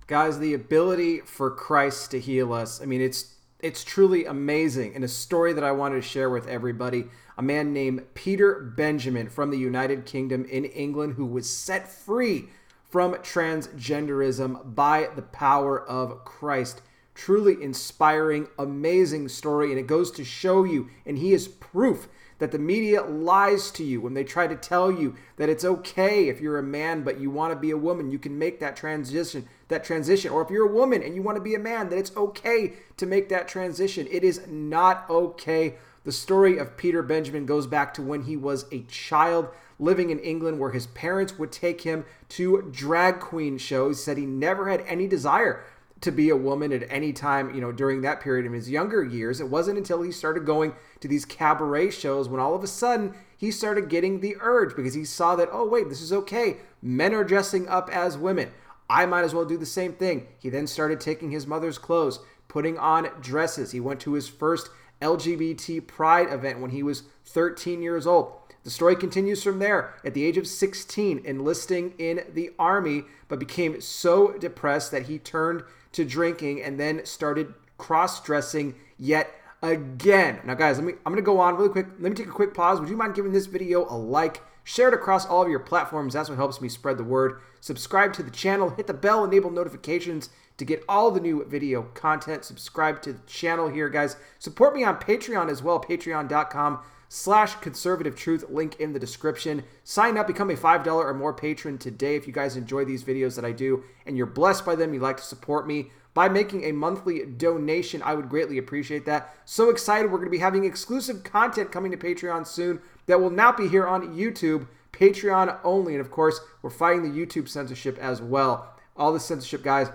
Guys, the ability for Christ to heal us, I mean, it's truly amazing. And a story that I wanted to share with everybody, a man named Peter Benjamin from the United Kingdom in England who was set free from transgenderism by the power of Christ. Truly inspiring, amazing story. And it goes to show you, and he is proof that the media lies to you when they try to tell you that it's okay if you're a man but you want to be a woman, you can make that transition. Or if you're a woman and you want to be a man, that it's okay to make that transition. It is not okay. The story of Peter Benjamin goes back to when he was a child living in England, where his parents would take him to drag queen shows. He said he never had any desire to be a woman at any time, during that period in his younger years. It wasn't until he started going to these cabaret shows when all of a sudden he started getting the urge, because he saw that, oh wait, this is okay. Men are dressing up as women. I might as well do the same thing. He then started taking his mother's clothes, putting on dresses. He went to his first LGBT pride event when he was 13 years old. The story continues from there. At the age of 16, enlisting in the army, but became so depressed that he turned to drinking and then started cross-dressing yet again. Now, guys, I'm going to go on really quick. Let me take a quick pause. Would you mind giving this video a like? Share it across all of your platforms. That's what helps me spread the word. Subscribe to the channel. Hit the bell. Enable notifications to get all the new video content. Subscribe to the channel here, guys. Support me on Patreon as well. Patreon.com/conservative truth. Link in the description. Sign up. Become a $5 or more patron today if you guys enjoy these videos that I do and you're blessed by them. You'd like to support me by making a monthly donation. I would greatly appreciate that. So excited. We're going to be having exclusive content coming to Patreon soon that will not be here on YouTube. Patreon only. And of course, we're fighting the YouTube censorship as well. All the censorship, guys.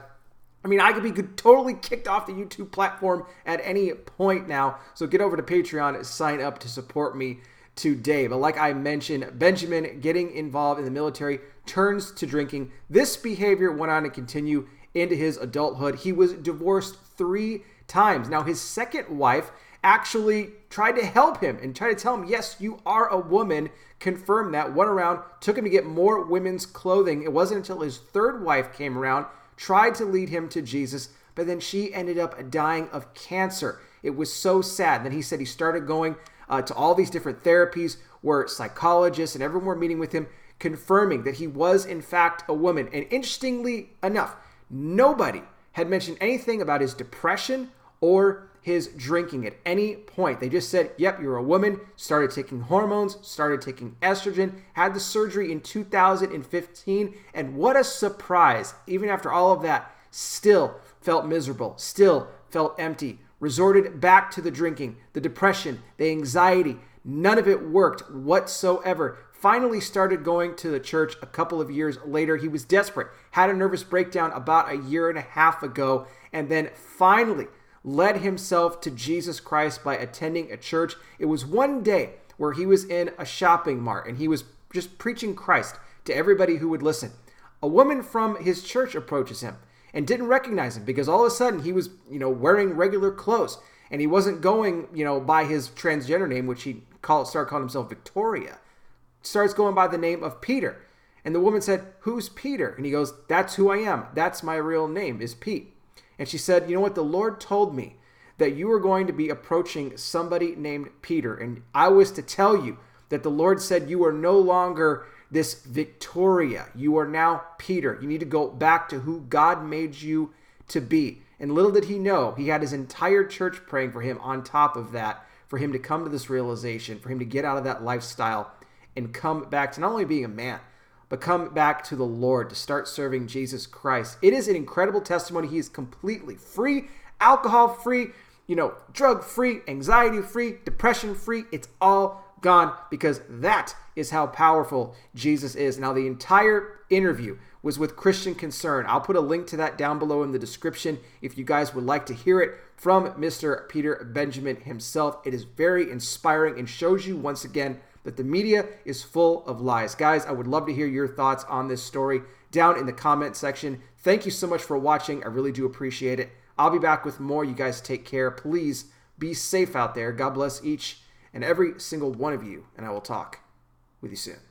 I mean, I could be totally kicked off the YouTube platform at any point now. So get over to Patreon and sign up to support me today. But like I mentioned, Benjamin getting involved in the military turns to drinking. This behavior went on to continue into his adulthood. He was divorced 3 times. Now, his second wife actually tried to help him and tried to tell him, yes, you are a woman, confirmed that, went around, took him to get more women's clothing. It wasn't until his third wife came around, tried to lead him to Jesus, but then she ended up dying of cancer. It was so sad. Then he said he started going to all these different therapies where psychologists and everyone were meeting with him, confirming that he was in fact a woman. And interestingly enough, nobody had mentioned anything about his depression or his drinking at any point. They just said, yep, you're a woman, started taking hormones, started taking estrogen, had the surgery in 2015, and what a surprise. Even after all of that, still felt miserable, still felt empty, resorted back to the drinking, the depression, the anxiety. None of it worked whatsoever. Finally started going to the church a couple of years later. He was desperate, had a nervous breakdown about a year and a half ago, and then finally led himself to Jesus Christ by attending a church. It was one day where he was in a shopping mart and he was just preaching Christ to everybody who would listen. A woman from his church approaches him and didn't recognize him because all of a sudden he was, wearing regular clothes and he wasn't going, by his transgender name, which he started calling himself Victoria. Starts going by the name of Peter. And the woman said, "Who's Peter?" And he goes, "That's who I am. That's my real name is Pete." And she said, "You know what? The Lord told me that you were going to be approaching somebody named Peter. And I was to tell you that the Lord said you are no longer this Victoria. You are now Peter. You need to go back to who God made you to be." And little did he know, he had his entire church praying for him on top of that, for him to come to this realization, for him to get out of that lifestyle and come back to not only being a man, but come back to the Lord to start serving Jesus Christ. It is an incredible testimony. He is completely free, alcohol-free, drug-free, anxiety-free, depression-free. It's all gone because that is how powerful Jesus is. Now, the entire interview was with Christian Concern. I'll put a link to that down below in the description if you guys would like to hear it from Mr. Peter Benjamin himself. It is very inspiring and shows you once again that the media is full of lies. Guys, I would love to hear your thoughts on this story down in the comment section. Thank you so much for watching. I really do appreciate it. I'll be back with more. You guys take care. Please be safe out there. God bless each and every single one of you, and I will talk with you soon.